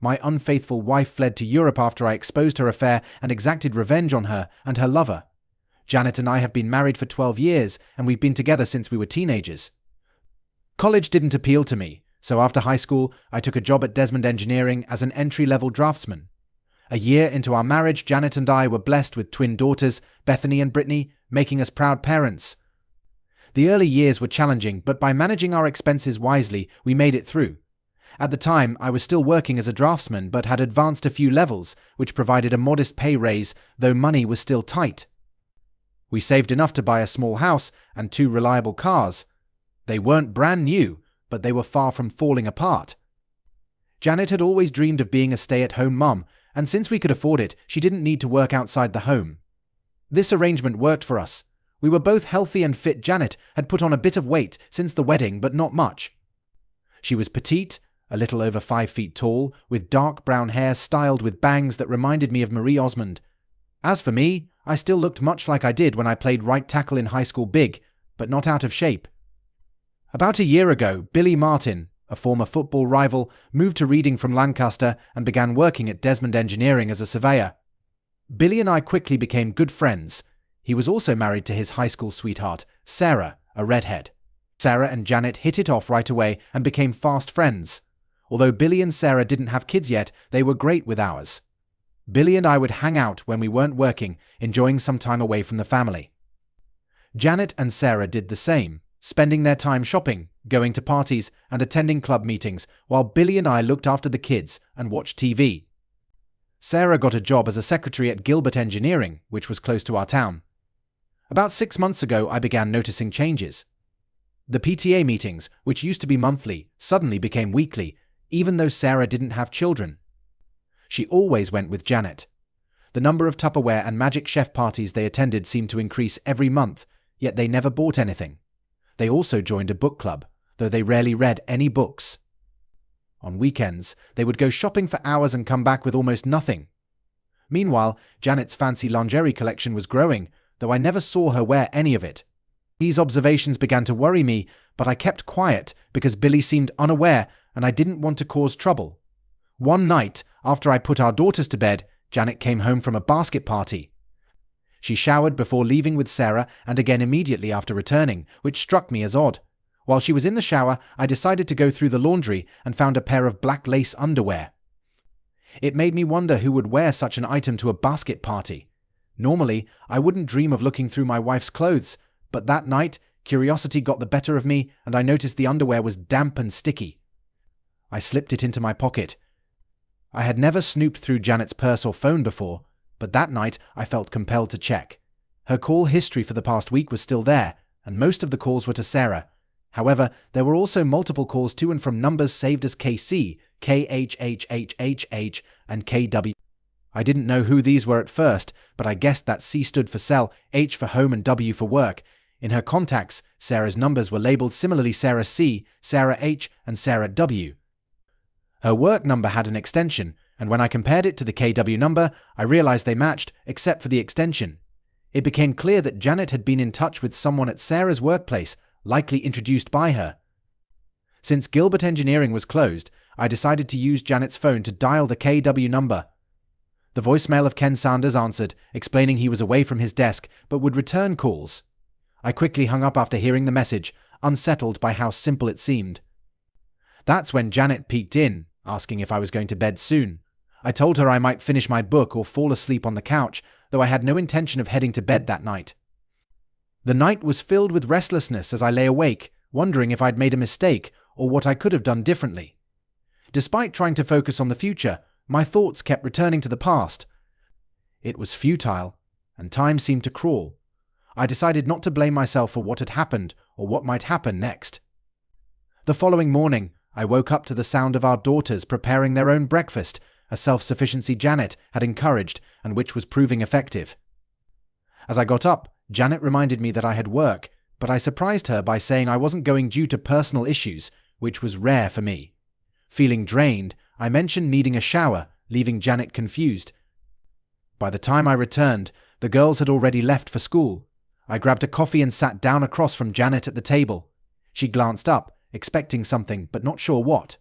My unfaithful wife fled to Europe after I exposed her affair and exacted revenge on her and her lover. Janet and I have been married for 12 years, and we've been together since we were teenagers. College didn't appeal to me, so after high school, I took a job at Desmond Engineering as an entry-level draftsman. A year into our marriage, Janet and I were blessed with twin daughters, Bethany and Brittany, making us proud parents. The early years were challenging, but by managing our expenses wisely, we made it through. At the time, I was still working as a draftsman but had advanced a few levels, which provided a modest pay raise, though money was still tight. We saved enough to buy a small house and 2 reliable cars. They weren't brand new, but they were far from falling apart. Janet had always dreamed of being a stay-at-home mum, and since we could afford it, she didn't need to work outside the home. This arrangement worked for us. We were both healthy and fit. Janet had put on a bit of weight since the wedding, but not much. She was petite, a little over 5 feet tall, with dark brown hair styled with bangs that reminded me of Marie Osmond. As for me, I still looked much like I did when I played right tackle in high school, big, but not out of shape. About a year ago, Billy Martin, a former football rival, moved to Reading from Lancaster and began working at Desmond Engineering as a surveyor. Billy and I quickly became good friends. He was also married to his high school sweetheart, Sarah, a redhead. Sarah and Janet hit it off right away and became fast friends. Although Billy and Sarah didn't have kids yet, they were great with ours. Billy and I would hang out when we weren't working, enjoying some time away from the family. Janet and Sarah did the same, spending their time shopping, going to parties, and attending club meetings, while Billy and I looked after the kids and watched TV. Sarah got a job as a secretary at Gilbert Engineering, which was close to our town. About 6 months ago, I began noticing changes. The PTA meetings, which used to be monthly, suddenly became weekly, even though Sarah didn't have children. She always went with Janet. The number of Tupperware and Magic Chef parties they attended seemed to increase every month, yet they never bought anything. They also joined a book club, though they rarely read any books. On weekends, they would go shopping for hours and come back with almost nothing. Meanwhile, Janet's fancy lingerie collection was growing, though I never saw her wear any of it. These observations began to worry me, but I kept quiet because Billy seemed unaware and I didn't want to cause trouble. One night, after I put our daughters to bed, Janet came home from a basket party. She showered before leaving with Sarah and again immediately after returning, which struck me as odd. While she was in the shower, I decided to go through the laundry and found a pair of black lace underwear. It made me wonder who would wear such an item to a basket party. Normally, I wouldn't dream of looking through my wife's clothes, but that night, curiosity got the better of me and I noticed the underwear was damp and sticky. I slipped it into my pocket. I had never snooped through Janet's purse or phone before, but that night I felt compelled to check. Her call history for the past week was still there, and most of the calls were to Sarah. However, there were also multiple calls to and from numbers saved as KC, KHHHHH, and KW. I didn't know who these were at first, but I guessed that C stood for cell, H for home, and W for work. In her contacts, Sarah's numbers were labeled similarly Sarah C, Sarah H, and Sarah W. Her work number had an extension, and when I compared it to the KW number, I realized they matched, except for the extension. It became clear that Janet had been in touch with someone at Sarah's workplace, likely introduced by her. Since Gilbert Engineering was closed, I decided to use Janet's phone to dial the KW number. The voicemail of Ken Sanders answered, explaining he was away from his desk but would return calls. I quickly hung up after hearing the message, unsettled by how simple it seemed. That's when Janet peeked in, asking if I was going to bed soon. I told her I might finish my book or fall asleep on the couch, though I had no intention of heading to bed that night. The night was filled with restlessness as I lay awake, wondering if I'd made a mistake or what I could have done differently. Despite trying to focus on the future, my thoughts kept returning to the past. It was futile, and time seemed to crawl. I decided not to blame myself for what had happened or what might happen next. The following morning, I woke up to the sound of our daughters preparing their own breakfast, a self-sufficiency Janet had encouraged and which was proving effective. As I got up, Janet reminded me that I had work, but I surprised her by saying I wasn't going due to personal issues, which was rare for me. Feeling drained, I mentioned needing a shower, leaving Janet confused. By the time I returned, the girls had already left for school. I grabbed a coffee and sat down across from Janet at the table. She glanced up, expecting something but not sure what.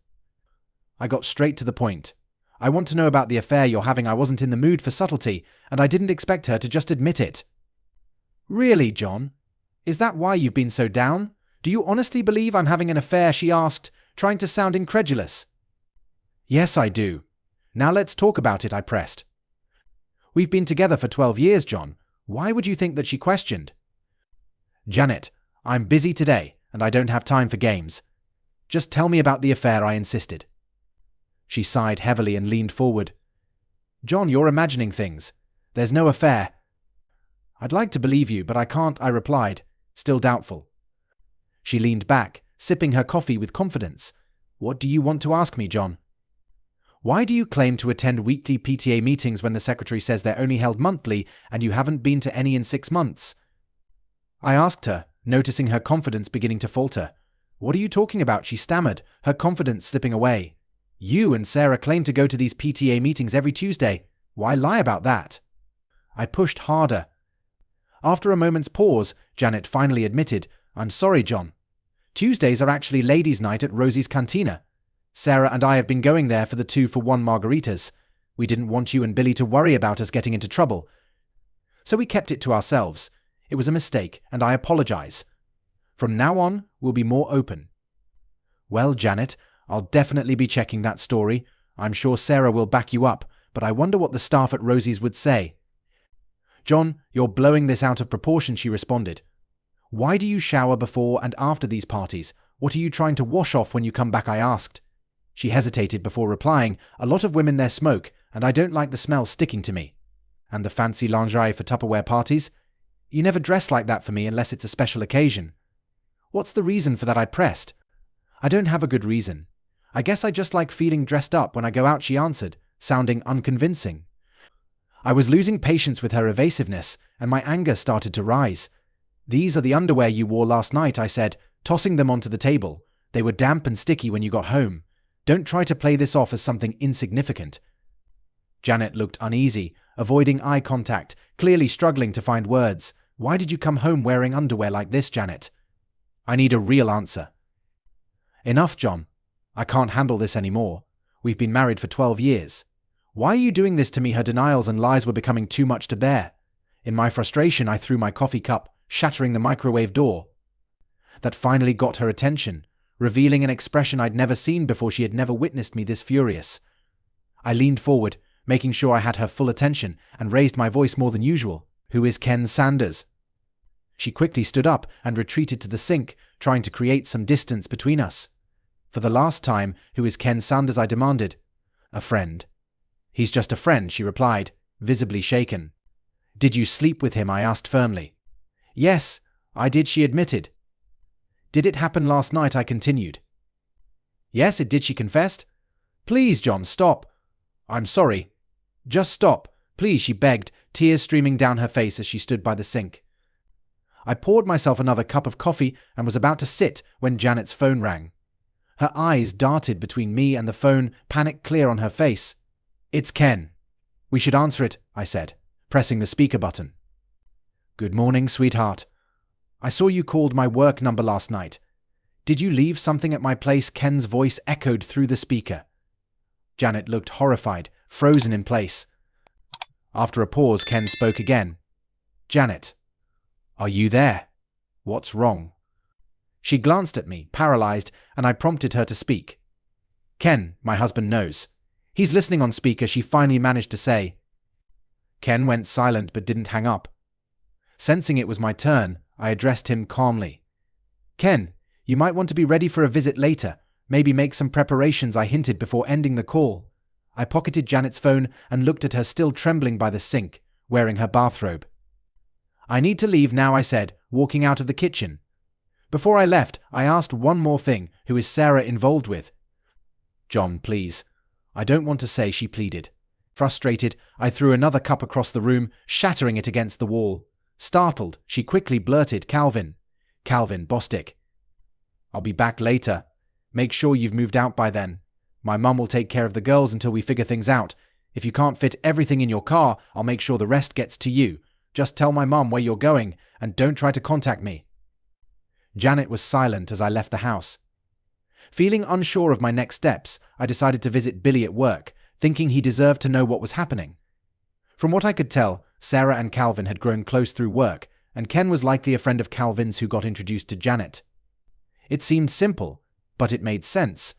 I got straight to the point. I want to know about the affair you're having. I wasn't in the mood for subtlety, and I didn't expect her to just admit it. Really, John? Is that why you've been so down? Do you honestly believe I'm having an affair? She asked, trying to sound incredulous. Yes, I do. Now let's talk about it, I pressed. We've been together for 12 years, John. Why would you think that she questioned? Janet, I'm busy today, and I don't have time for games. Just tell me about the affair, I insisted. She sighed heavily and leaned forward. John, you're imagining things. There's no affair. I'd like to believe you, but I can't, I replied, still doubtful. She leaned back, sipping her coffee with confidence. What do you want to ask me, John? Why do you claim to attend weekly PTA meetings when the secretary says they're only held monthly and you haven't been to any in 6 months? I asked her, noticing her confidence beginning to falter. What are you talking about? She stammered, her confidence slipping away. You and Sarah claim to go to these PTA meetings every Tuesday. Why lie about that? I pushed harder. After a moment's pause, Janet finally admitted, I'm sorry, John. Tuesdays are actually ladies' night at Rosie's Cantina. Sarah and I have been going there for the 2-for-1 margaritas. We didn't want you and Billy to worry about us getting into trouble. So we kept it to ourselves. It was a mistake, and I apologize. From now on, we'll be more open. Well, Janet, I'll definitely be checking that story. I'm sure Sarah will back you up, but I wonder what the staff at Rosie's would say. John, you're blowing this out of proportion, she responded. Why do you shower before and after these parties? What are you trying to wash off when you come back? I asked. She hesitated before replying, a lot of women there smoke, and I don't like the smell sticking to me. And the fancy lingerie for Tupperware parties? You never dress like that for me unless it's a special occasion. What's the reason for that? I pressed. I don't have a good reason. I guess I just like feeling dressed up when I go out, she answered, sounding unconvincing. I was losing patience with her evasiveness, and my anger started to rise. These are the underwear you wore last night, I said, tossing them onto the table. They were damp and sticky when you got home. Don't try to play this off as something insignificant. Janet looked uneasy, avoiding eye contact, clearly struggling to find words. Why did you come home wearing underwear like this, Janet? I need a real answer. Enough, John. I can't handle this anymore. We've been married for 12 years. Why are you doing this to me? Her denials and lies were becoming too much to bear. In my frustration, I threw my coffee cup, shattering the microwave door. That finally got her attention, revealing an expression I'd never seen before. She had never witnessed me this furious. I leaned forward, making sure I had her full attention, and raised my voice more than usual. Who is Ken Sanders? She quickly stood up and retreated to the sink, trying to create some distance between us. For the last time, who is Ken Sanders? I demanded. A friend. He's just a friend, she replied, visibly shaken. Did you sleep with him? I asked firmly. Yes, I did, she admitted. Did it happen last night? I continued. Yes, it did, she confessed. Please, John, stop. I'm sorry. Just stop, please, she begged, tears streaming down her face as she stood by the sink. I poured myself another cup of coffee and was about to sit when Janet's phone rang. Her eyes darted between me and the phone, panic clear on her face. It's Ken. We should answer it, I said, pressing the speaker button. Good morning, sweetheart. I saw you called my work number last night. Did you leave something at my place? Ken's voice echoed through the speaker. Janet looked horrified, frozen in place. After a pause, Ken spoke again. Janet, are you there? What's wrong? She glanced at me, paralyzed, and I prompted her to speak. Ken, my husband knows. He's listening on speaker, she finally managed to say. Ken went silent but didn't hang up. Sensing it was my turn, I addressed him calmly. Ken, you might want to be ready for a visit later. Maybe make some preparations, I hinted before ending the call. I pocketed Janet's phone and looked at her still trembling by the sink, wearing her bathrobe. I need to leave now, I said, walking out of the kitchen. Before I left, I asked one more thing. Who is Sarah involved with? John, please. I don't want to say, she pleaded. Frustrated, I threw another cup across the room, shattering it against the wall. Startled, she quickly blurted, Calvin Bostic. I'll be back later. Make sure you've moved out by then. My mum will take care of the girls until we figure things out. If you can't fit everything in your car, I'll make sure the rest gets to you. Just tell my mum where you're going, and don't try to contact me. Janet was silent as I left the house. Feeling unsure of my next steps, I decided to visit Billy at work, thinking he deserved to know what was happening. From what I could tell, Sarah and Calvin had grown close through work, and Ken was likely a friend of Calvin's who got introduced to Janet. It seemed simple, but it made sense.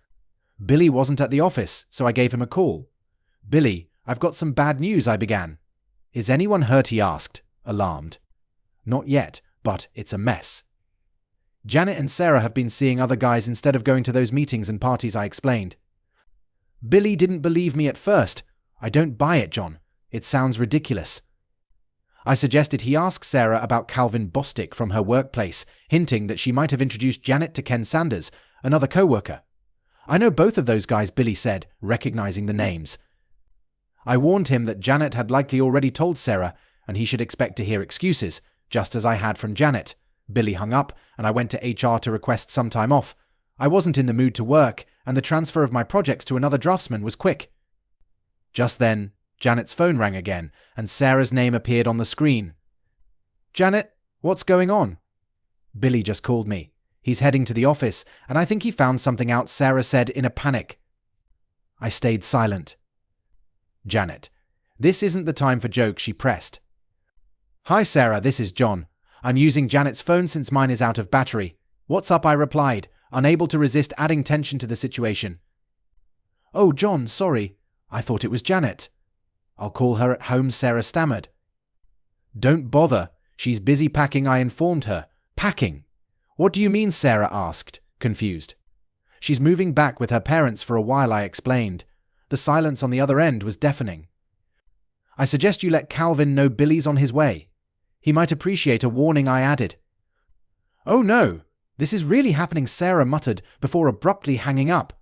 Billy wasn't at the office, so I gave him a call. "Billy, I've got some bad news," I began. "Is anyone hurt?" he asked, alarmed. "Not yet, but it's a mess. Janet and Sarah have been seeing other guys instead of going to those meetings and parties," I explained. Billy didn't believe me at first. "I don't buy it, John. It sounds ridiculous." I suggested he ask Sarah about Calvin Bostic from her workplace, hinting that she might have introduced Janet to Ken Sanders, another co-worker. "I know both of those guys," Billy said, recognizing the names. I warned him that Janet had likely already told Sarah, and he should expect to hear excuses, just as I had from Janet. Billy hung up, and I went to HR to request some time off. I wasn't in the mood to work, and the transfer of my projects to another draftsman was quick. Just then, Janet's phone rang again, and Sarah's name appeared on the screen. "Janet, what's going on?" "Billy just called me. He's heading to the office, and I think he found something out," Sarah said in a panic. I stayed silent. "Janet, this isn't the time for jokes," she pressed. "Hi Sarah, this is John. I'm using Janet's phone since mine is out of battery." "What's up?" I replied, unable to resist adding tension to the situation. "Oh, John, sorry. I thought it was Janet." "I'll call her at home," Sarah stammered. "Don't bother. She's busy packing," I informed her. "Packing? What do you mean?" Sarah asked, confused. "She's moving back with her parents for a while," I explained. The silence on the other end was deafening. "I suggest you let Calvin know Billy's on his way. He might appreciate a warning," I added. "Oh no, this is really happening," Sarah muttered before abruptly hanging up.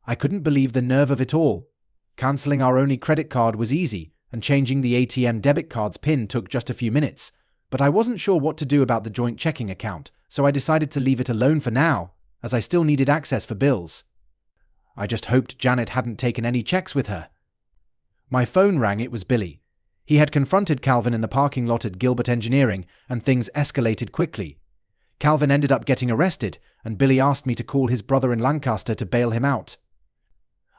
I couldn't believe the nerve of it all. Cancelling our only credit card was easy, and changing the ATM debit card's PIN took just a few minutes, but I wasn't sure what to do about the joint checking account, so I decided to leave it alone for now, as I still needed access for bills. I just hoped Janet hadn't taken any checks with her. My phone rang. It was Billy. He had confronted Calvin in the parking lot at Gilbert Engineering, and things escalated quickly. Calvin ended up getting arrested, and Billy asked me to call his brother in Lancaster to bail him out.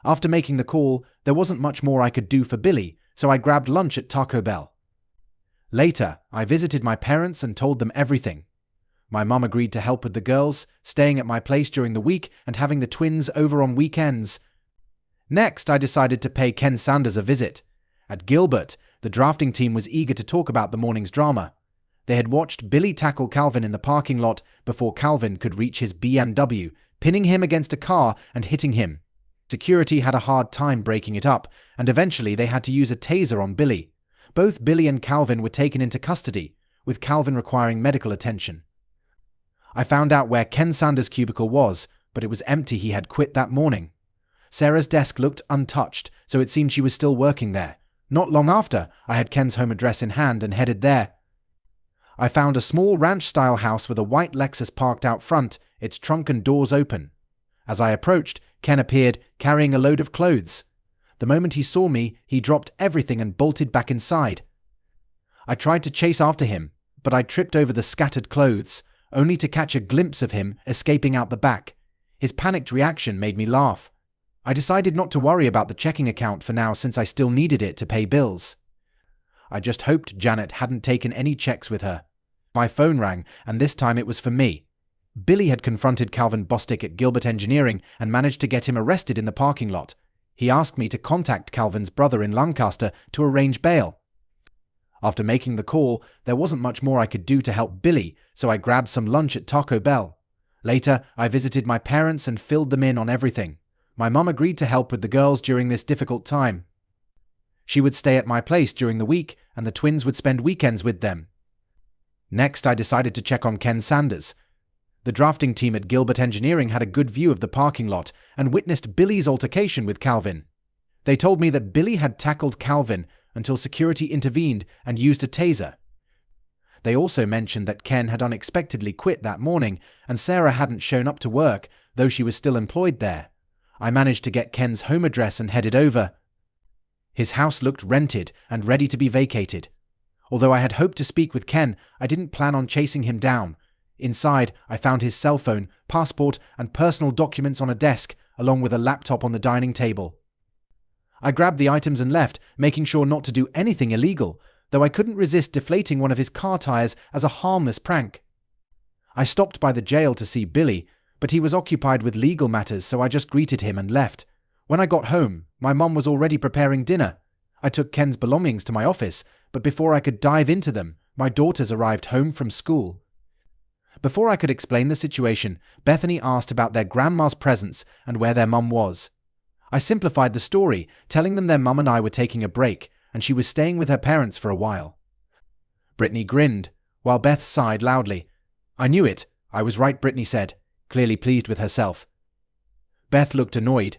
After making the call, there wasn't much more I could do for Billy, so I grabbed lunch at Taco Bell. Later, I visited my parents and told them everything. My mum agreed to help with the girls, staying at my place during the week and having the twins over on weekends. Next, I decided to pay Ken Sanders a visit. At Gilbert, the drafting team was eager to talk about the morning's drama. They had watched Billy tackle Calvin in the parking lot before Calvin could reach his BMW, pinning him against a car and hitting him. Security had a hard time breaking it up, and eventually they had to use a taser on Billy. Both Billy and Calvin were taken into custody, with Calvin requiring medical attention. I found out where Ken Sanders' cubicle was, but it was empty. He had quit that morning. Sarah's desk looked untouched, so it seemed she was still working there. Not long after, I had Ken's home address in hand and headed there. I found a small ranch-style house with a white Lexus parked out front, its trunk and doors open. As I approached, Ken appeared, carrying a load of clothes. The moment he saw me, he dropped everything and bolted back inside. I tried to chase after him, but I tripped over the scattered clothes, only to catch a glimpse of him escaping out the back. His panicked reaction made me laugh. I decided not to worry about the checking account for now since I still needed it to pay bills. I just hoped Janet hadn't taken any checks with her. My phone rang, and this time it was for me. Billy had confronted Calvin Bostic at Gilbert Engineering and managed to get him arrested in the parking lot. He asked me to contact Calvin's brother in Lancaster to arrange bail. After making the call, there wasn't much more I could do to help Billy, so I grabbed some lunch at Taco Bell. Later, I visited my parents and filled them in on everything. My mum agreed to help with the girls during this difficult time. She would stay at my place during the week, and the twins would spend weekends with them. Next, I decided to check on Ken Sanders. The drafting team at Gilbert Engineering had a good view of the parking lot and witnessed Billy's altercation with Calvin. They told me that Billy had tackled Calvin until security intervened and used a taser. They also mentioned that Ken had unexpectedly quit that morning and Sarah hadn't shown up to work, though she was still employed there. I managed to get Ken's home address and headed over. His house looked rented and ready to be vacated. Although I had hoped to speak with Ken, I didn't plan on chasing him down. Inside, I found his cell phone, passport, and personal documents on a desk, along with a laptop on the dining table. I grabbed the items and left, making sure not to do anything illegal, though I couldn't resist deflating one of his car tires as a harmless prank. I stopped by the jail to see Billy, but he was occupied with legal matters, so I just greeted him and left. When I got home, my mum was already preparing dinner. I took Ken's belongings to my office, but before I could dive into them, my daughters arrived home from school. Before I could explain the situation, Bethany asked about their grandma's presence and where their mum was. I simplified the story, telling them their mum and I were taking a break, and she was staying with her parents for a while. Brittany grinned, while Beth sighed loudly. "I knew it. I was right," Brittany said, clearly pleased with herself. Beth looked annoyed.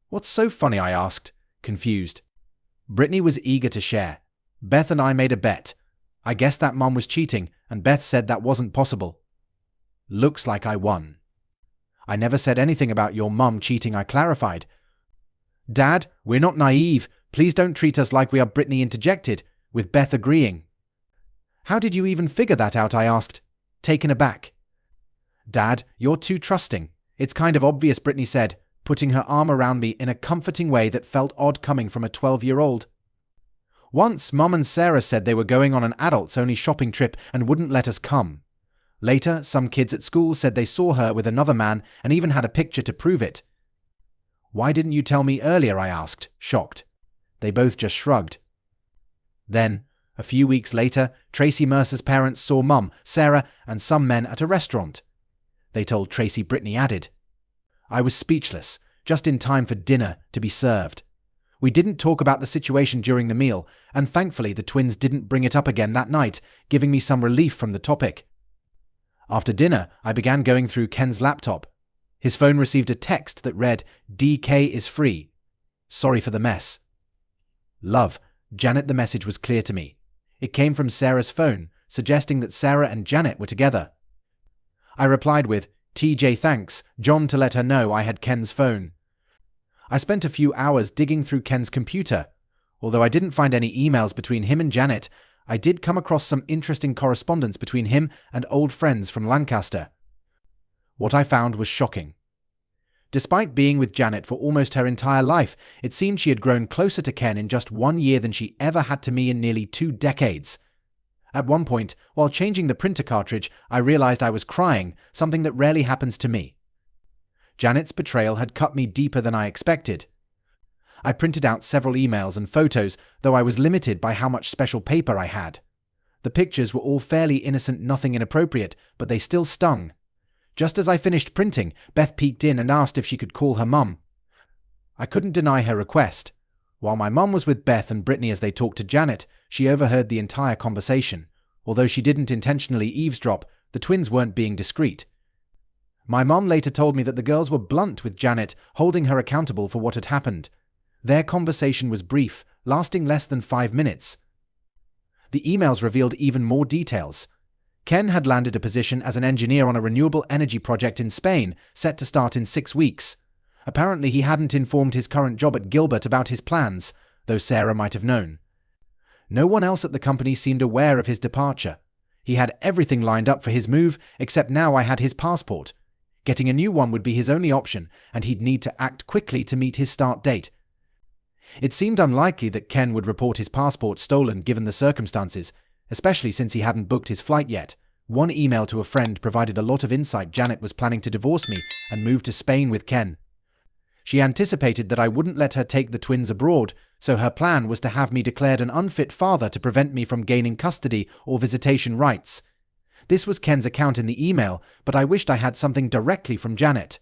"What's so funny?" I asked, confused. Brittany was eager to share. "Beth and I made a bet. I guessed that mum was cheating, and Beth said that wasn't possible. Looks like I won." "I never said anything about your mum cheating," I clarified. "Dad, we're not naive. Please don't treat us like we are," Brittany interjected, with Beth agreeing. "How did you even figure that out?" I asked, taken aback. "Dad, you're too trusting. It's kind of obvious," Brittany said, putting her arm around me in a comforting way that felt odd coming from a 12-year-old. "Once, Mum and Sarah said they were going on an adults-only shopping trip and wouldn't let us come. Later, some kids at school said they saw her with another man and even had a picture to prove it." "Why didn't you tell me earlier?" I asked, shocked. They both just shrugged. Then, a few weeks later, Tracy Mercer's parents saw Mum, Sarah, and some men at a restaurant. They told Tracy, Brittany added. I was speechless, just in time for dinner to be served. We didn't talk about the situation during the meal, and thankfully the twins didn't bring it up again that night, giving me some relief from the topic. After dinner, I began going through Ken's laptop. His phone received a text that read, "DK is free. Sorry for the mess. Love, Janet." The message was clear to me. It came from Sarah's phone, suggesting that Sarah and Janet were together. I replied with, "TJ thanks, John," to let her know I had Ken's phone. I spent a few hours digging through Ken's computer. Although I didn't find any emails between him and Janet, I did come across some interesting correspondence between him and old friends from Lancaster. What I found was shocking. Despite being with Janet for almost her entire life, it seemed she had grown closer to Ken in just 1 year than she ever had to me in nearly 2 decades. At one point, while changing the printer cartridge, I realized I was crying, something that rarely happens to me. Janet's betrayal had cut me deeper than I expected. I printed out several emails and photos, though I was limited by how much special paper I had. The pictures were all fairly innocent, nothing inappropriate, but they still stung. Just as I finished printing, Beth peeked in and asked if she could call her mum. I couldn't deny her request. While my mum was with Beth and Brittany as they talked to Janet, she overheard the entire conversation. Although she didn't intentionally eavesdrop, the twins weren't being discreet. My mum later told me that the girls were blunt with Janet, holding her accountable for what had happened. Their conversation was brief, lasting less than 5 minutes. The emails revealed even more details. Ken had landed a position as an engineer on a renewable energy project in Spain, set to start in 6 weeks. Apparently he hadn't informed his current job at Gilbert about his plans, though Sarah might have known. No one else at the company seemed aware of his departure. He had everything lined up for his move, except now I had his passport. Getting a new one would be his only option, and he'd need to act quickly to meet his start date. It seemed unlikely that Ken would report his passport stolen given the circumstances, especially since he hadn't booked his flight yet. One email to a friend provided a lot of insight. Janet was planning to divorce me and move to Spain with Ken. She anticipated that I wouldn't let her take the twins abroad, so her plan was to have me declared an unfit father to prevent me from gaining custody or visitation rights. This was Ken's account in the email, but I wished I had something directly from Janet.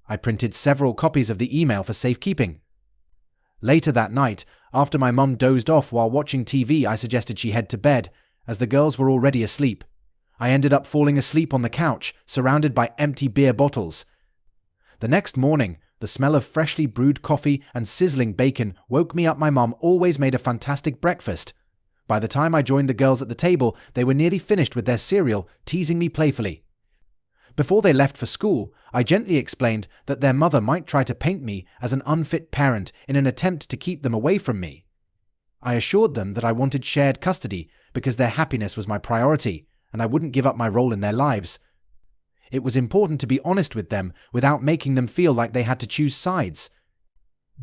I printed several copies of the email for safekeeping. Later that night, after my mum dozed off while watching TV, I suggested she head to bed, as the girls were already asleep. I ended up falling asleep on the couch, surrounded by empty beer bottles. The next morning, the smell of freshly brewed coffee and sizzling bacon woke me up. My mum always made a fantastic breakfast. By the time I joined the girls at the table, they were nearly finished with their cereal, teasing me playfully. Before they left for school, I gently explained that their mother might try to paint me as an unfit parent in an attempt to keep them away from me. I assured them that I wanted shared custody because their happiness was my priority, and I wouldn't give up my role in their lives. It was important to be honest with them without making them feel like they had to choose sides.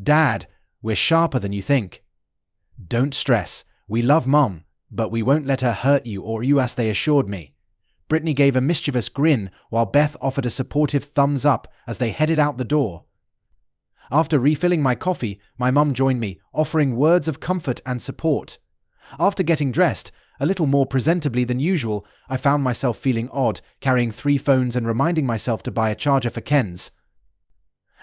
Dad, we're sharper than you think. Don't stress. We love Mom, but we won't let her hurt you or you, as they assured me. Brittany gave a mischievous grin while Beth offered a supportive thumbs up as they headed out the door. After refilling my coffee, my mum joined me, offering words of comfort and support. After getting dressed, a little more presentably than usual, I found myself feeling odd, carrying 3 phones and reminding myself to buy a charger for Ken's.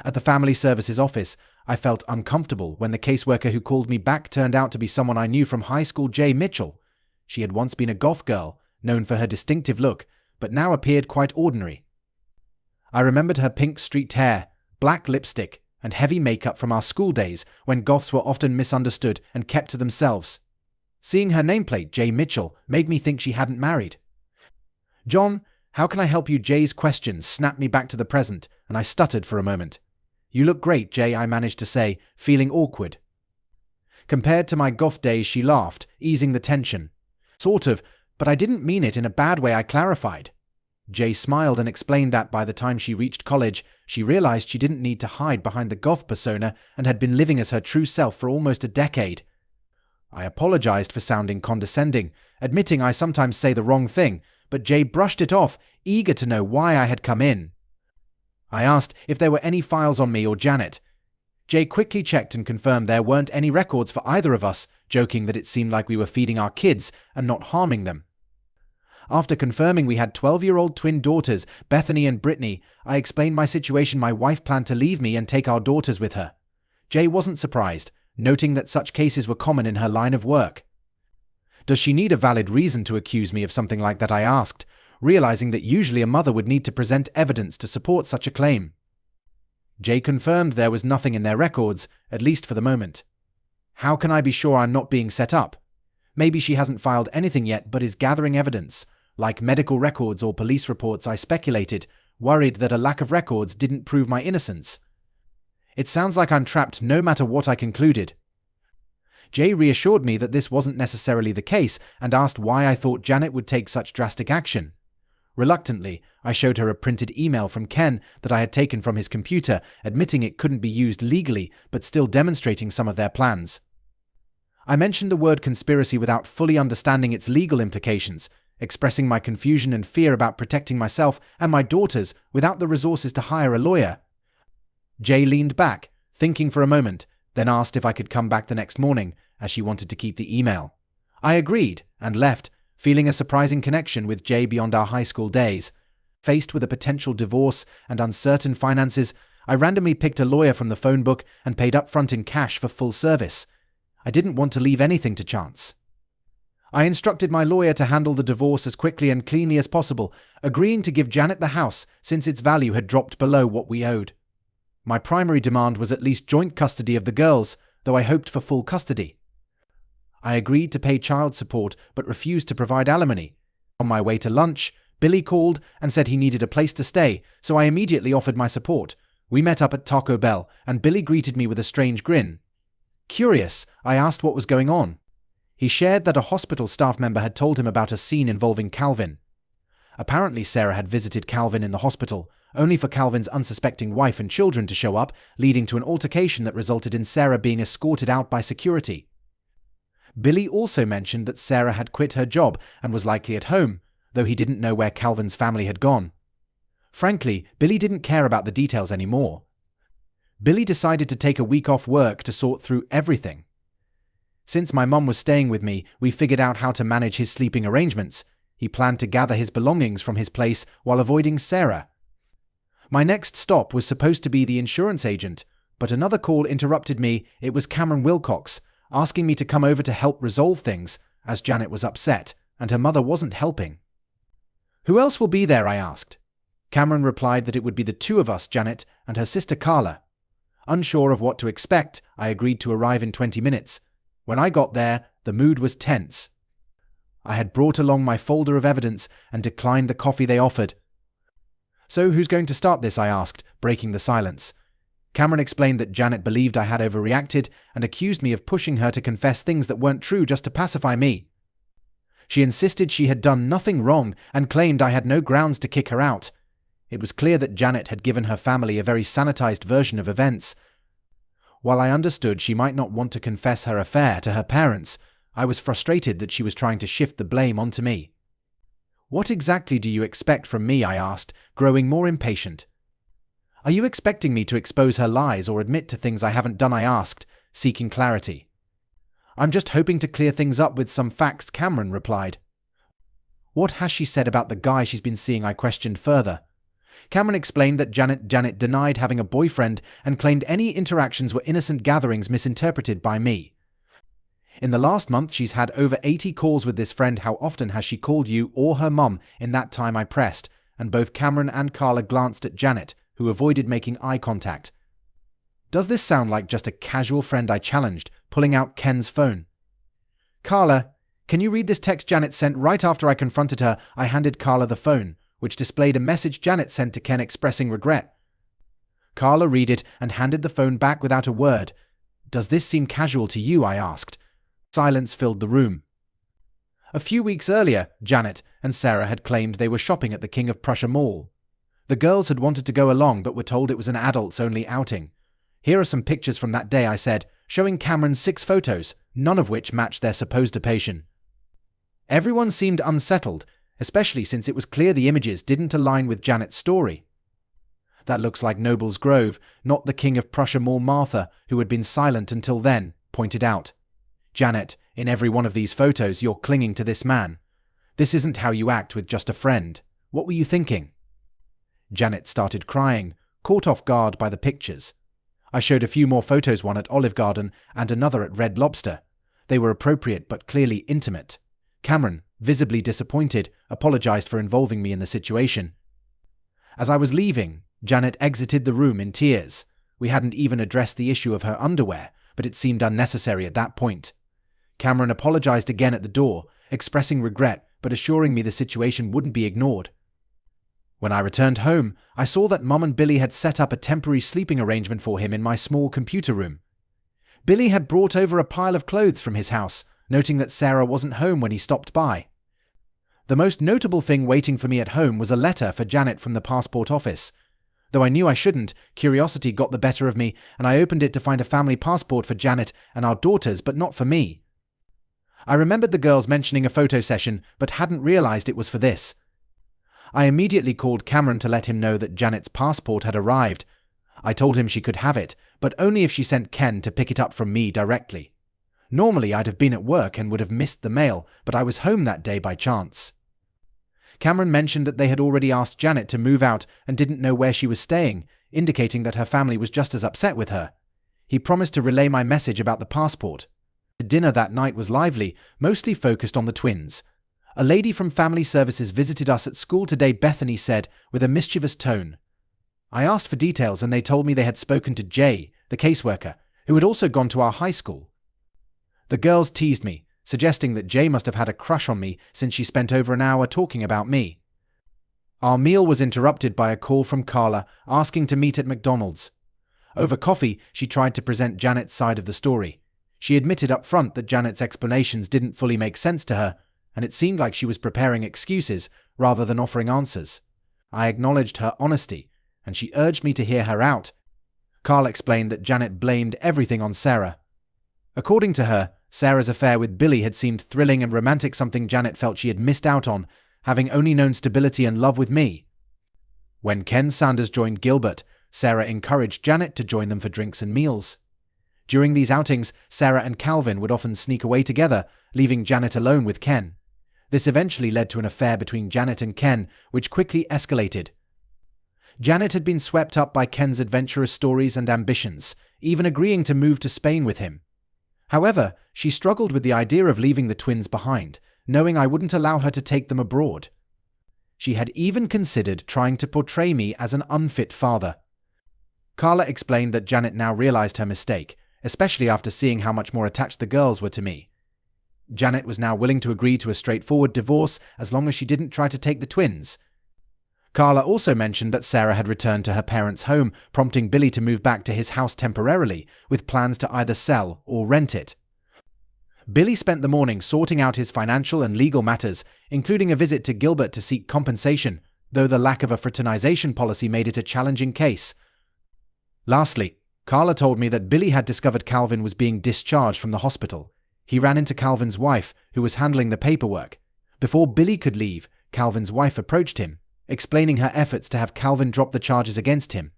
At the family services office, I felt uncomfortable when the caseworker who called me back turned out to be someone I knew from high school, Jay Mitchell. She had once been a goth girl, known for her distinctive look, but now appeared quite ordinary. I remembered her pink streaked hair, black lipstick, and heavy makeup from our school days when goths were often misunderstood and kept to themselves. Seeing her nameplate, Jay Mitchell, made me think she hadn't married. "John, how can I help you?" Jay's questions snapped me back to the present, and I stuttered for a moment. "You look great, Jay," I managed to say, feeling awkward. Compared to my goth days, she laughed, easing the tension. "Sort of, but I didn't mean it in a bad way," I clarified. Jay smiled and explained that by the time she reached college, she realized she didn't need to hide behind the goth persona and had been living as her true self for almost a decade. I apologized for sounding condescending, admitting I sometimes say the wrong thing, but Jay brushed it off, eager to know why I had come in. I asked if there were any files on me or Janet. Jay quickly checked and confirmed there weren't any records for either of us, joking that it seemed like we were feeding our kids and not harming them. After confirming we had 12-year-old twin daughters, Bethany and Brittany, I explained my situation. My wife planned to leave me and take our daughters with her. Jay wasn't surprised, noting that such cases were common in her line of work. "Does she need a valid reason to accuse me of something like that?" I asked, realizing that usually a mother would need to present evidence to support such a claim. Jay confirmed there was nothing in their records, at least for the moment. "How can I be sure I'm not being set up? Maybe she hasn't filed anything yet but is gathering evidence, like medical records or police reports," I speculated, worried that a lack of records didn't prove my innocence. "It sounds like I'm trapped no matter what," I concluded. Jay reassured me that this wasn't necessarily the case and asked why I thought Janet would take such drastic action. Reluctantly, I showed her a printed email from Ken that I had taken from his computer, admitting it couldn't be used legally, but still demonstrating some of their plans. I mentioned the word conspiracy without fully understanding its legal implications, expressing my confusion and fear about protecting myself and my daughters without the resources to hire a lawyer. Jay leaned back, thinking for a moment, then asked if I could come back the next morning, as she wanted to keep the email. I agreed and left, feeling a surprising connection with Jay beyond our high school days. Faced with a potential divorce and uncertain finances, I randomly picked a lawyer from the phone book and paid upfront in cash for full service. I didn't want to leave anything to chance. I instructed my lawyer to handle the divorce as quickly and cleanly as possible, agreeing to give Janet the house since its value had dropped below what we owed. My primary demand was at least joint custody of the girls, though I hoped for full custody. I agreed to pay child support but refused to provide alimony. On my way to lunch, Billy called and said he needed a place to stay, so I immediately offered my support. We met up at Taco Bell, and Billy greeted me with a strange grin. Curious, I asked what was going on. He shared that a hospital staff member had told him about a scene involving Calvin. Apparently Sarah had visited Calvin in the hospital, only for Calvin's unsuspecting wife and children to show up, leading to an altercation that resulted in Sarah being escorted out by security. Billy also mentioned that Sarah had quit her job and was likely at home, though he didn't know where Calvin's family had gone. Frankly, Billy didn't care about the details anymore. Billy decided to take a week off work to sort through everything. Since my mum was staying with me, we figured out how to manage his sleeping arrangements. He planned to gather his belongings from his place while avoiding Sarah. My next stop was supposed to be the insurance agent, but another call interrupted me. It was Cameron Wilcox, asking me to come over to help resolve things, as Janet was upset, and her mother wasn't helping. "Who else will be there?" I asked. Cameron replied that it would be the two of us, Janet and her sister Carla. Unsure of what to expect, I agreed to arrive in 20 minutes. When I got there, the mood was tense. I had brought along my folder of evidence and declined the coffee they offered. "So who's going to start this?" I asked, breaking the silence. Cameron explained that Janet believed I had overreacted and accused me of pushing her to confess things that weren't true just to pacify me. She insisted she had done nothing wrong and claimed I had no grounds to kick her out. It was clear that Janet had given her family a very sanitized version of events. While I understood she might not want to confess her affair to her parents, I was frustrated that she was trying to shift the blame onto me. "What exactly do you expect from me?" I asked, growing more impatient. "Are you expecting me to expose her lies or admit to things I haven't done?" I asked, seeking clarity. "I'm just hoping to clear things up with some facts," Cameron replied. "What has she said about the guy she's been seeing?" I questioned further. Cameron explained that Janet denied having a boyfriend and claimed any interactions were innocent gatherings misinterpreted by me. "In the last month, she's had over 80 calls with this friend. How often has she called you or her mum in that time?" I pressed, and both Cameron and Carla glanced at Janet, who avoided making eye contact. "Does this sound like just a casual friend?" I challenged, pulling out Ken's phone. "Carla, can you read this text Janet sent?" Right after I confronted her, I handed Carla the phone, which displayed a message Janet sent to Ken expressing regret. Carla read it and handed the phone back without a word. "Does this seem casual to you?" I asked. Silence filled the room. A few weeks earlier, Janet and Sarah had claimed they were shopping at the King of Prussia Mall. The girls had wanted to go along but were told it was an adults-only outing. "Here are some pictures from that day," I said, showing Cameron 6 photos, none of which matched their supposed occupation. Everyone seemed unsettled, especially since it was clear the images didn't align with Janet's story. "That looks like Noble's Grove, not the King of Prussia Mall," Martha, who had been silent until then, pointed out. "Janet, in every one of these photos you're clinging to this man. This isn't how you act with just a friend. What were you thinking?" Janet started crying, caught off guard by the pictures. I showed a few more photos, one at Olive Garden and another at Red Lobster. They were appropriate but clearly intimate. Cameron, visibly disappointed, apologized for involving me in the situation. As I was leaving, Janet exited the room in tears. We hadn't even addressed the issue of her underwear, but it seemed unnecessary at that point. Cameron apologized again at the door, expressing regret but assuring me the situation wouldn't be ignored. When I returned home, I saw that Mum and Billy had set up a temporary sleeping arrangement for him in my small computer room. Billy had brought over a pile of clothes from his house, noting that Sarah wasn't home when he stopped by. The most notable thing waiting for me at home was a letter for Janet from the passport office. Though I knew I shouldn't, curiosity got the better of me, and I opened it to find a family passport for Janet and our daughters, but not for me. I remembered the girls mentioning a photo session, but hadn't realized it was for this. I immediately called Cameron to let him know that Janet's passport had arrived. I told him she could have it, but only if she sent Ken to pick it up from me directly. Normally I'd have been at work and would have missed the mail, but I was home that day by chance. Cameron mentioned that they had already asked Janet to move out and didn't know where she was staying, indicating that her family was just as upset with her. He promised to relay my message about the passport. The dinner that night was lively, mostly focused on the twins. "A lady from Family Services visited us at school today," Bethany said, with a mischievous tone. I asked for details and they told me they had spoken to Jay, the caseworker, who had also gone to our high school. The girls teased me, suggesting that Jay must have had a crush on me since she spent over an hour talking about me. Our meal was interrupted by a call from Carla asking to meet at McDonald's. Over coffee, she tried to present Janet's side of the story. She admitted up front that Janet's explanations didn't fully make sense to her, and it seemed like she was preparing excuses rather than offering answers. I acknowledged her honesty, and she urged me to hear her out. Carl explained that Janet blamed everything on Sarah. According to her, Sarah's affair with Billy had seemed thrilling and romantic, something Janet felt she had missed out on, having only known stability and love with me. When Ken Sanders joined Gilbert, Sarah encouraged Janet to join them for drinks and meals. During these outings, Sarah and Calvin would often sneak away together, leaving Janet alone with Ken. This eventually led to an affair between Janet and Ken, which quickly escalated. Janet had been swept up by Ken's adventurous stories and ambitions, even agreeing to move to Spain with him. However, she struggled with the idea of leaving the twins behind, knowing I wouldn't allow her to take them abroad. She had even considered trying to portray me as an unfit father. Carla explained that Janet now realized her mistake, especially after seeing how much more attached the girls were to me. Janet was now willing to agree to a straightforward divorce as long as she didn't try to take the twins. Carla also mentioned that Sarah had returned to her parents' home, prompting Billy to move back to his house temporarily, with plans to either sell or rent it. Billy spent the morning sorting out his financial and legal matters, including a visit to Gilbert to seek compensation, though the lack of a fraternization policy made it a challenging case. Lastly, Carla told me that Billy had discovered Calvin was being discharged from the hospital. He ran into Calvin's wife, who was handling the paperwork. Before Billy could leave, Calvin's wife approached him, explaining her efforts to have Calvin drop the charges against him.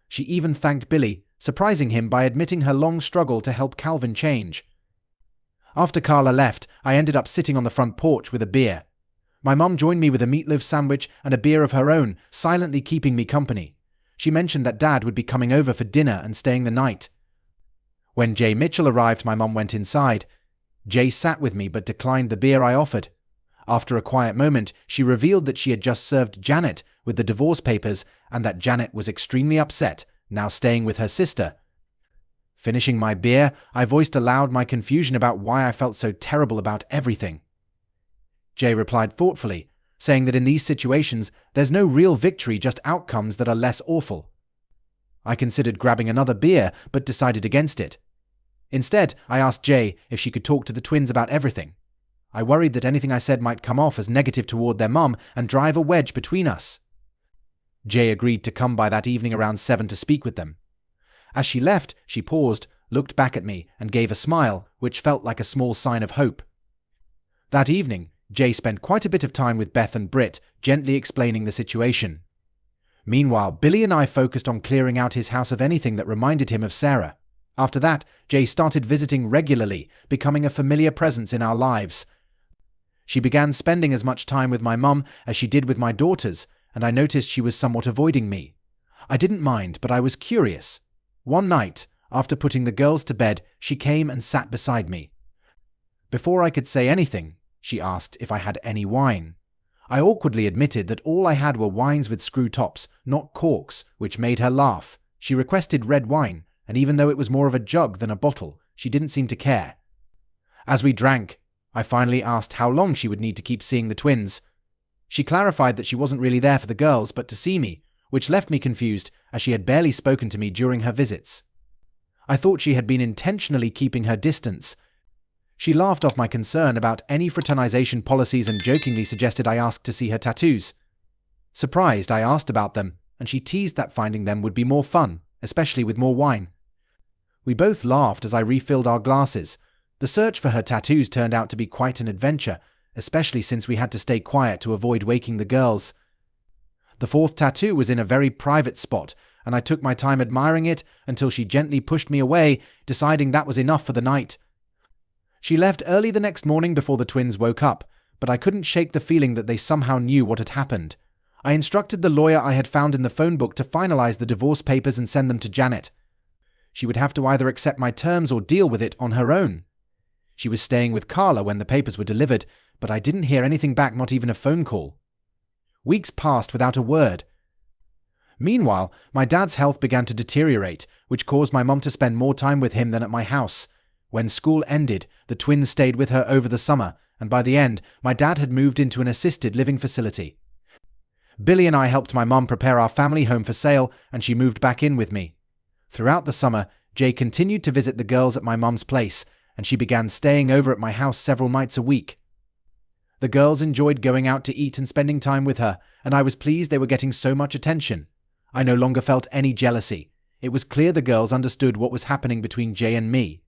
She even thanked Billy, surprising him by admitting her long struggle to help Calvin change. After Carla left, I ended up sitting on the front porch with a beer. My mom joined me with a meatloaf sandwich and a beer of her own, silently keeping me company. She mentioned that Dad would be coming over for dinner and staying the night. When Jay Mitchell arrived, my mom went inside. Jay sat with me but declined the beer I offered. After a quiet moment, she revealed that she had just served Janet with the divorce papers and that Janet was extremely upset, now staying with her sister. Finishing my beer, I voiced aloud my confusion about why I felt so terrible about everything. Jay replied thoughtfully, saying that in these situations, there's no real victory, just outcomes that are less awful. I considered grabbing another beer, but decided against it. Instead, I asked Jay if she could talk to the twins about everything. I worried that anything I said might come off as negative toward their mum and drive a wedge between us. Jay agreed to come by that evening around 7 to speak with them. As she left, she paused, looked back at me, and gave a smile, which felt like a small sign of hope. That evening, Jay spent quite a bit of time with Beth and Britt, gently explaining the situation. Meanwhile, Billy and I focused on clearing out his house of anything that reminded him of Sarah. After that, Jay started visiting regularly, becoming a familiar presence in our lives. She began spending as much time with my mum as she did with my daughters, and I noticed she was somewhat avoiding me. I didn't mind, but I was curious. One night, after putting the girls to bed, she came and sat beside me. Before I could say anything, she asked if I had any wine. I awkwardly admitted that all I had were wines with screw tops, not corks, which made her laugh. She requested red wine, and even though it was more of a jug than a bottle, she didn't seem to care. As we drank, I finally asked how long she would need to keep seeing the twins. She clarified that she wasn't really there for the girls, but to see me, which left me confused as she had barely spoken to me during her visits. I thought she had been intentionally keeping her distance. She laughed off my concern about any fraternization policies and jokingly suggested I ask to see her tattoos. Surprised, I asked about them, and she teased that finding them would be more fun, especially with more wine. We both laughed as I refilled our glasses. The search for her tattoos turned out to be quite an adventure, especially since we had to stay quiet to avoid waking the girls. The fourth tattoo was in a very private spot, and I took my time admiring it until she gently pushed me away, deciding that was enough for the night. She left early the next morning before the twins woke up, but I couldn't shake the feeling that they somehow knew what had happened. I instructed the lawyer I had found in the phone book to finalize the divorce papers and send them to Janet. She would have to either accept my terms or deal with it on her own. She was staying with Carla when the papers were delivered, but I didn't hear anything back, not even a phone call. Weeks passed without a word. Meanwhile, my dad's health began to deteriorate, which caused my mom to spend more time with him than at my house. When school ended, the twins stayed with her over the summer, and by the end, my dad had moved into an assisted living facility. Billy and I helped my mom prepare our family home for sale, and she moved back in with me. Throughout the summer, Jay continued to visit the girls at my mom's place, and she began staying over at my house several nights a week. The girls enjoyed going out to eat and spending time with her, and I was pleased they were getting so much attention. I no longer felt any jealousy. It was clear the girls understood what was happening between Jay and me.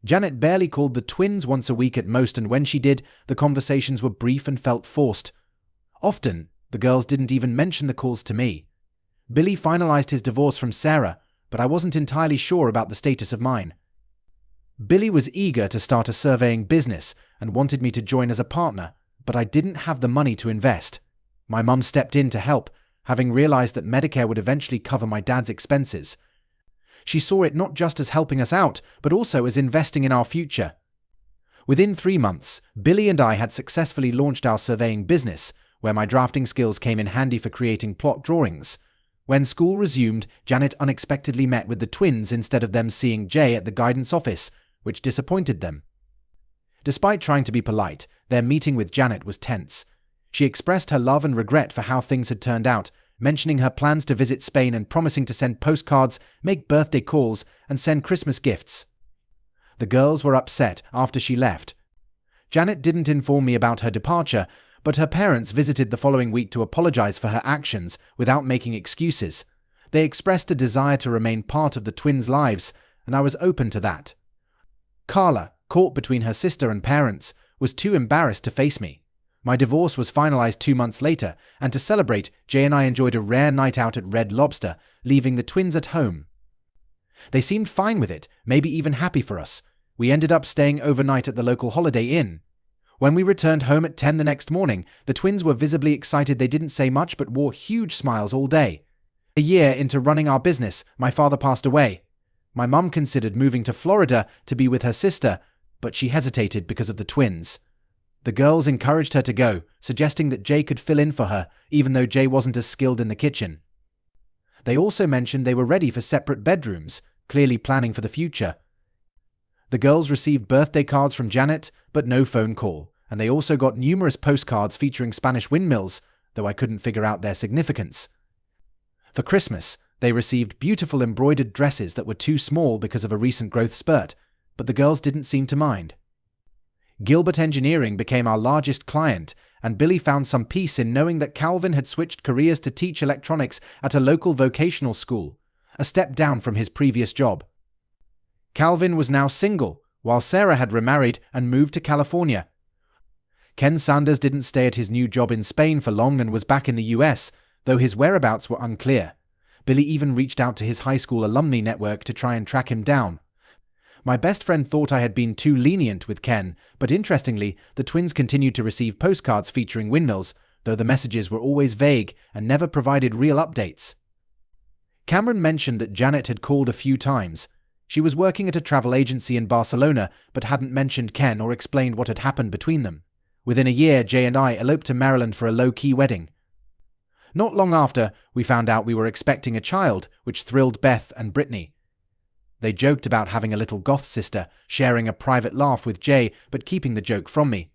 Janet barely called the twins once a week at most, and when she did, the conversations were brief and felt forced. Often, the girls didn't even mention the calls to me. Billy finalized his divorce from Sarah, but I wasn't entirely sure about the status of mine. Billy was eager to start a surveying business and wanted me to join as a partner, but I didn't have the money to invest. My mum stepped in to help, having realized that Medicare would eventually cover my dad's expenses. She saw it not just as helping us out, but also as investing in our future. Within 3 months, Billy and I had successfully launched our surveying business, where my drafting skills came in handy for creating plot drawings. When school resumed, Janet unexpectedly met with the twins instead of them seeing Jay at the guidance office, which disappointed them. Despite trying to be polite, their meeting with Janet was tense. She expressed her love and regret for how things had turned out, mentioning her plans to visit Spain and promising to send postcards, make birthday calls, and send Christmas gifts. The girls were upset after she left. Janet didn't inform me about her departure, but her parents visited the following week to apologize for her actions without making excuses. They expressed a desire to remain part of the twins' lives, and I was open to that. Carla, caught between her sister and parents, was too embarrassed to face me. My divorce was finalized 2 months later, and to celebrate, Jay and I enjoyed a rare night out at Red Lobster, leaving the twins at home. They seemed fine with it, maybe even happy for us. We ended up staying overnight at the local Holiday Inn. When we returned home at 10 the next morning, the twins were visibly excited. They didn't say much but wore huge smiles all day. A year into running our business, my father passed away. My mum considered moving to Florida to be with her sister, but she hesitated because of the twins. The girls encouraged her to go, suggesting that Jay could fill in for her, even though Jay wasn't as skilled in the kitchen. They also mentioned they were ready for separate bedrooms, clearly planning for the future. The girls received birthday cards from Janet, but no phone call, and they also got numerous postcards featuring Spanish windmills, though I couldn't figure out their significance. For Christmas, they received beautiful embroidered dresses that were too small because of a recent growth spurt, but the girls didn't seem to mind. Gilbert Engineering became our largest client, and Billy found some peace in knowing that Calvin had switched careers to teach electronics at a local vocational school, a step down from his previous job. Calvin was now single, while Sarah had remarried and moved to California. Ken Sanders didn't stay at his new job in Spain for long and was back in the US, though his whereabouts were unclear. Billy even reached out to his high school alumni network to try and track him down. My best friend thought I had been too lenient with Ken, but interestingly, the twins continued to receive postcards featuring windmills, though the messages were always vague and never provided real updates. Cameron mentioned that Janet had called a few times. She was working at a travel agency in Barcelona, but hadn't mentioned Ken or explained what had happened between them. Within a year, Jay and I eloped to Maryland for a low-key wedding. Not long after, we found out we were expecting a child, which thrilled Beth and Brittany. They joked about having a little goth sister, sharing a private laugh with Jay, but keeping the joke from me.